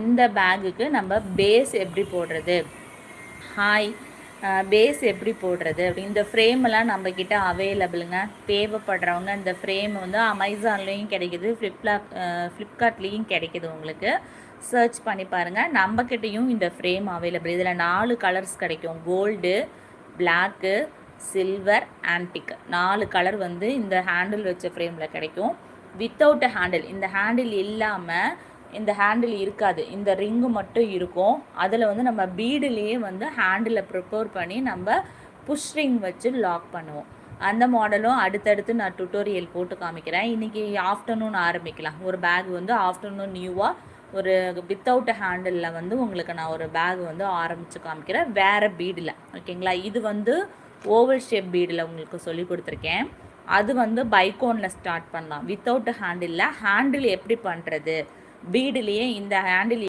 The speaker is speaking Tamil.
இந்த பேக்குக்கு நம்ம பேஸ் எப்படி போடுறது, ஹாய் பேஸ் எப்படி போடுறது அப்படி இந்த ஃப்ரேமெல்லாம் நம்மக்கிட்ட அவைலபிளுங்க. தேவைப்படுறவங்க இந்த ஃப்ரேம் வந்து அமேசான்லேயும் கிடைக்கிது, ஃப்ளிப்கார்ட்லேயும் கிடைக்கிது. உங்களுக்கு சர்ச் பண்ணி பாருங்கள். நம்மக்கிட்டேயும் இந்த ஃப்ரேம் அவைலபிள். இதில் 4 கலர்ஸ் கிடைக்கும். Gold, black, silver, antique 4 colour வந்து இந்த ஹேண்டில் வச்ச ஃப்ரேமில் கிடைக்கும். வித்தவுட் ஹேண்டில், இந்த ஹேண்டில் இல்லாமல் இந்த ஹேண்டில் இருக்காது, இந்த ரிங்கு மட்டும் இருக்கும். அதில் வந்து நம்ம பீடுலேயே வந்து ஹேண்டிலை ப்ரிப்பேர் பண்ணி நம்ம புஷ் ரிங் வச்சு லாக் பண்ணுவோம். அந்த மாடலும் அடுத்தடுத்து நான் டுட்டோரியல் போட்டு காமிக்கிறேன். இன்றைக்கி ஆஃப்டர்நூன் ஆரம்பிக்கலாம். ஒரு பேக் வந்து ஆஃப்டர்நூன் நியூவாக ஒரு வித்தவுட் ஹேண்டிலில் வந்து உங்களுக்கு நான் ஒரு பேக் வந்து ஆரம்பித்து காமிக்கிறேன், வேறு பீடில். ஓகேங்களா? இது வந்து ஓவல் ஷேப் பீடில் உங்களுக்கு சொல்லி கொடுத்துருக்கேன். அது வந்து பைக்கோனில் ஸ்டார்ட் பண்ணலாம். வித்தவுட் ஹேண்டிலில் ஹேண்டில் எப்படி பண்ணுறது, பீடுலேயே இந்த ஹேண்டில்